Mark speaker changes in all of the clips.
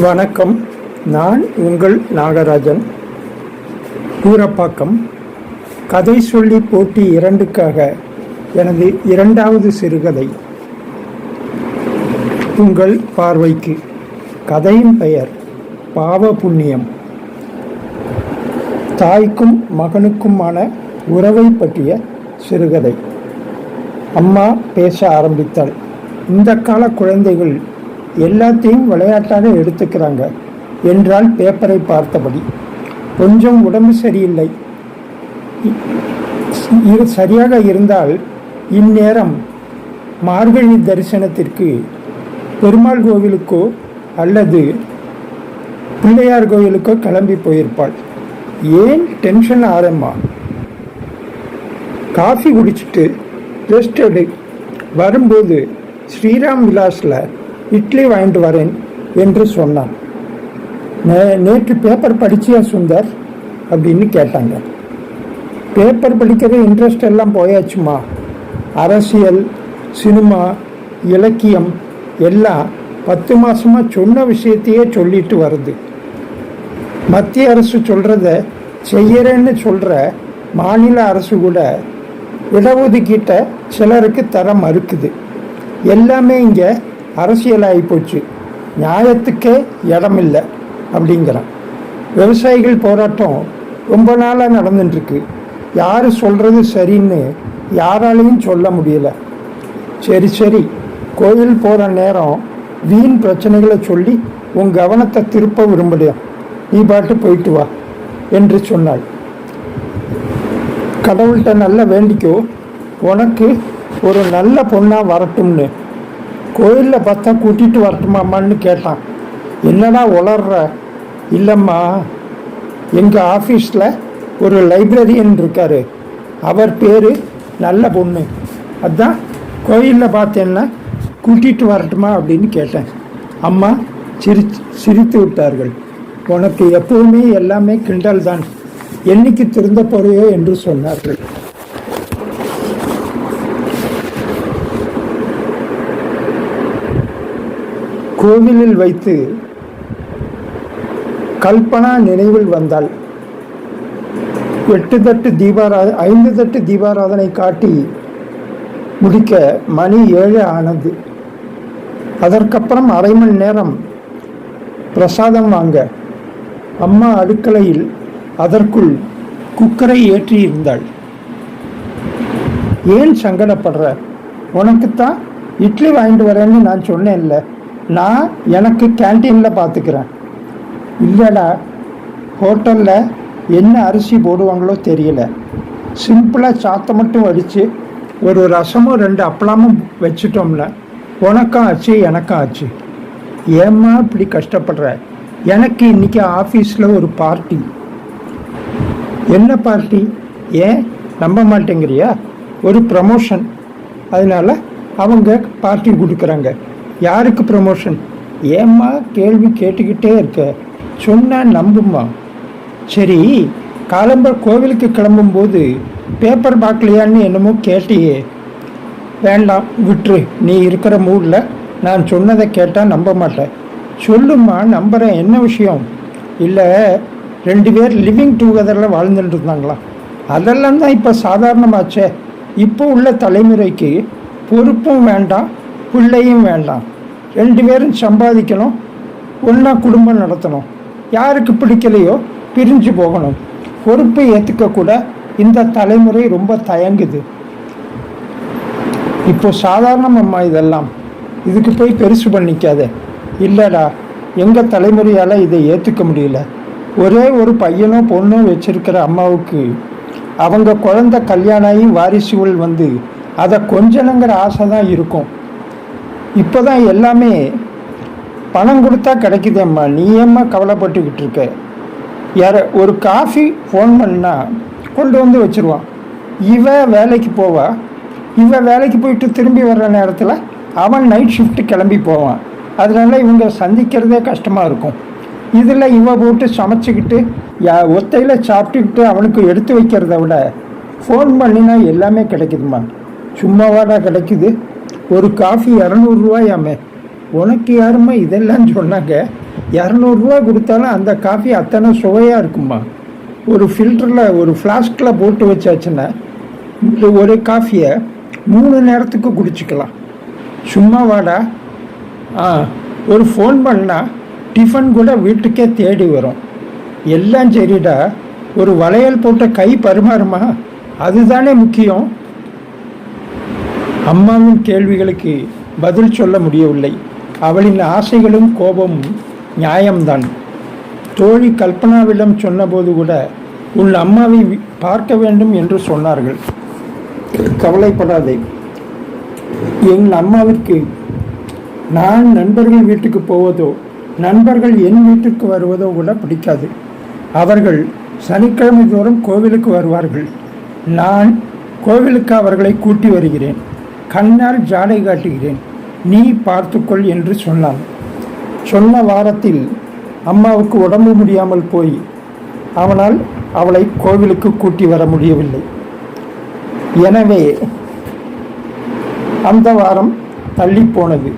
Speaker 1: வணக்கம். நான் உங்கள் நாகராஜன். ஊரப்பாக்கம். கதை சொல்லி போட்டி 2க்காக எனது 2வது சிறுகதை உங்கள் பார்வைக்கு. கதையின் பெயர் பாவ புண்ணியம். தாய்க்கும் மகனுக்குமான உறவை பற்றிய சிறுகதை. அம்மா பேச ஆரம்பித்தாள். இந்த கால குழந்தைகள் எல்லாத்தையும் விளையாட்டாக எடுத்துக்கிறாங்க என்றால் பேப்பரை பார்த்தபடி. கொஞ்சம் உடம்பு சரியில்லை. சரியாக இருந்தால் இந்நேரம் மார்கழி தரிசனத்திற்கு பெருமாள் கோவிலுக்கோ அல்லது பிள்ளையார் கோவிலுக்கோ கிளம்பி போயிருப்பாள். ஏன் டென்ஷன் ஆரம்பா? காஃபி குடிச்சிட்டு ரெஸ்ட் எடு. வரும்போது ஸ்ரீராம் விலாஸில் இட்லி வாங்கிட்டு வரேன் என்று சொன்னான். நேற்று பேப்பர் படிச்சியா சுந்தர் அப்படின்னு கேட்டாங்க. பேப்பர் படிக்கிற இன்ட்ரெஸ்ட் எல்லாம் போயாச்சுமா. அரசியல், சினிமா, இலக்கியம் எல்லாம் 10 மாதமாக சொன்ன விஷயத்தையே சொல்லிட்டு வருது. மத்திய அரசு சொல்கிறத செய்யறேன்னு சொல்கிற மாநில அரசு கூட இடஒதுக்கீட்டை சிலருக்கு தர மறுக்குது. எல்லாமே இங்கே அரசியலாகி போச்சு. நியாயத்துக்கே இடமில்லை அப்படிங்கிறான். விவசாயிகள் போராட்டம் ரொம்ப நாளாக நடந்துட்டுருக்கு. யார் சொல்கிறது சரின்னு யாராலையும் சொல்ல முடியலை. சரி, கோயில் போகிற நேரம் வீண் பிரச்சனைகளை சொல்லி உன் கவனத்தை திருப்ப விரும்பலையா? நீ பாட்டு போயிட்டு வா என்று சொன்னாள். கடவுள்கிட்ட நல்லா வேண்டிக்கோ, உனக்கு ஒரு நல்ல பொண்ணாக வரட்டும்னு. கோயிலில் பார்த்தா கூட்டிகிட்டு வரட்டுமாம்மான்னு கேட்டான். என்னடா உளர்ற? இல்லைம்மா, எங்கள் ஆஃபீஸில் ஒரு லைப்ரரியன் இருக்கார். அவர் பேர் நல்ல பொண்ணு. அதான் கோயிலில் பார்த்தேன்னா கூட்டிகிட்டு வரட்டுமா அப்படின்னு கேட்டேன். அம்மா சிரித்து விட்டார்கள். உனக்கு எப்பவுமே எல்லாமே கிண்டல் தான், என்னைக்கு திருந்த போறையோ என்று சொன்னார்கள். கோவிலில் வைத்து கல்பனா நினைவில் வந்தாள். 5 தட்டு தீபாராதனை காட்டி முடிக்க மணி 7 ஆனது. அதற்கப்புறம் அரை மணி நேரம் பிரசாதம் வாங்க அம்மா அடுக்கலையில் அதற்குள் குக்கரை ஏற்றி இருந்தாள். ஏன் சங்கடப்படுற? உனக்குத்தான் இட்லி வாங்கிட்டு வரேன்னு நான் சொன்னேன்ல. நான் எனக்கு கேன்டீனில் பார்த்துக்கிறேன். இல்லைடா, ஹோட்டலில் என்ன அரிசி போடுவாங்களோ தெரியல. சிம்பிளாக சாத்தை மட்டும் வடித்து ஒரு ரசமும் 2 அப்பளமும் வச்சுட்டோம்ல, உனக்கும் ஆச்சு எனக்கும் ஆச்சு. ஏம்மா இப்படி கஷ்டப்படுற? எனக்கு இன்றைக்கி ஆஃபீஸில் ஒரு பார்ட்டி. என்ன பார்ட்டி? ஏன் நம்ப மாட்டேங்கிறியா? ஒரு ப்ரமோஷன். அதனால் அவங்க பார்ட்டி கொடுக்குறாங்க. யாருக்கு ப்ரமோஷன்? ஏம்மா கேள்வி கேட்டுக்கிட்டே இருக்க? சொன்னால் நம்புமா? சரி, காலம்பர் கோவிலுக்கு கிளம்பும்போது பேப்பர் பார்க்கலையான்னு என்னமோ கேட்டியே. வேண்டாம், விட்டுரு. நீ இருக்கிற மூடில் நான் சொன்னதை கேட்டால் நம்ப மாட்டேன். சொல்லுமா, நம்புகிறேன். என்ன விஷயம்? இல்லை, 2 பேர் லிவிங் டுகெதரில் வாழ்ந்துட்டு இருந்தாங்களாம். அதெல்லாம் தான் இப்போ சாதாரணமாச்சே. இப்போ உள்ள தலைமுறைக்கு பொறுப்பும் வேண்டாம், பிள்ளையும் வேண்டாம். 2 பேரும் சம்பாதிக்கணும், ஒன்றா குடும்பம் நடத்தணும். யாருக்கு பிடிக்கலையோ பிரிஞ்சு போகணும். பொறுப்பை ஏற்றுக்கக்கூட இந்த தலைமுறை ரொம்ப தயங்குது. இப்போ சாதாரணம்மா இதெல்லாம். இதுக்கு போய் பெருசு பண்ணிக்காத. இல்லைடா, எங்கள் தலைமுறையால் இதை ஏற்றுக்க முடியல. ஒரே ஒரு பையனோ பொண்ணோ வச்சிருக்கிற அம்மாவுக்கு அவங்க குழந்தை கல்யாணாகி வாரிசுகள் வந்து அதை கொஞ்சணுங்கிற ஆசை தான் இருக்கும். இப்போ தான் எல்லாமே பணம் கொடுத்தா கிடைக்குதேம்மா. நீ ஏம்மா கவலைப்பட்டுக்கிட்டு இருக்க? ஒரு காஃபி ஃபோன் பண்ணால் கொண்டு வந்து வச்சுருவான். இவ வேலைக்கு போவா. வேலைக்கு போயிட்டு திரும்பி வர்ற நேரத்தில் அவன் நைட் ஷிஃப்ட்டு கிளம்பி போவான். அதனால இவங்க சந்திக்கிறதே கஷ்டமாக இருக்கும். இதில் இவ போட்டு சமைச்சிக்கிட்டு ஒத்தையில் சாப்பிட்டுக்கிட்டு அவனுக்கு எடுத்து வைக்கிறத விட ஃபோன் பண்ணினா எல்லாமே கிடைக்குதுமா. சும்மாவாடா கிடைக்குது? ஒரு காஃபி 200 ரூபாயாமே. உனக்கு யாருமா இதெல்லாம் சொன்னாங்க? 200 கொடுத்தாலும் அந்த காஃபி அத்தனை சுவையாக இருக்குமா. ஒரு ஃபில்டரில் ஒரு ஃப்ளாஸ்கில் போட்டு வச்சாச்சுன்னா இந்த ஒரு காஃபியை 3 நேரத்துக்கு குடிச்சிக்கலாம். சும்மா வாடா, ஒரு ஃபோன் பண்ணால் டிஃபன் கூட வீட்டுக்கே தேடி வரும். எல்லாம் சரிடா, ஒரு வளையல் போட்ட கை பரிமாறுமா, அதுதானே முக்கியம். அம்மாவின் கேள்விகளுக்கு பதில் சொல்ல முடியவில்லை. அவளின் ஆசைகளும் கோபமும் நியாயம்தான். தோழி கல்பனாவிடம் சொன்னபோது கூட உன் அம்மாவை பார்க்க வேண்டும் என்று சொன்னார்கள். கவலைப்படாதே, எங்கள் அம்மாவிற்கு நான் நண்பர்கள் வீட்டுக்கு போவதோ நண்பர்கள் என் வீட்டுக்கு வருவதோ கூட பிடிக்காது. அவர்கள் சனிக்கிழமை தோறும் கோவிலுக்கு வருவார்கள். நான் கோவிலுக்கு அவர்களை கூட்டி வருகிறேன். கண்ணால் ஜாடை காட்டுகிறேன். நீ பார்த்துக்கொள் என்று சொன்னான். சொன்ன வாரத்தில் அம்மாவுக்கு உடம்பு முடியாமல் போய் அவனால் அவளை கோவிலுக்கு கூட்டி வர முடியவில்லை. எனவே அந்த வாரம் தள்ளி போனது.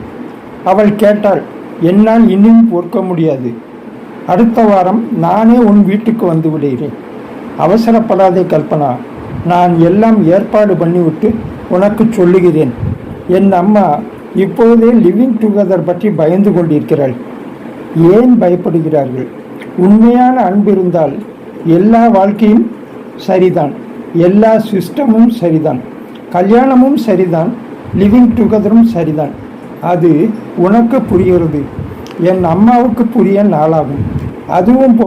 Speaker 1: அவள் கேட்டாள், என்னால் இன்னும் பொறுக்க முடியாது. அடுத்த வாரம் நானே உன் வீட்டுக்கு வந்து விடுகிறேன். அவசரப்படாதே கல்பனா, நான் எல்லாம் ஏற்பாடு பண்ணிவிட்டு உனக்கு சொல்லுகிறேன். என் அம்மா இப்போதே லிவிங் டுகெதர் பற்றி பயந்து கொண்டிருக்கிறாள். ஏன் பயப்படுகிறார்கள்? உண்மையான அன்பு இருந்தால் எல்லா வாழ்க்கையும் சரிதான், எல்லா சிஸ்டமும் சரிதான், கல்யாணமும் சரிதான், லிவிங் டுகெதரும் சரிதான். அது உனக்கு புரிகிறது, என் அம்மாவுக்கு புரிய நாளாகும். அதுவும்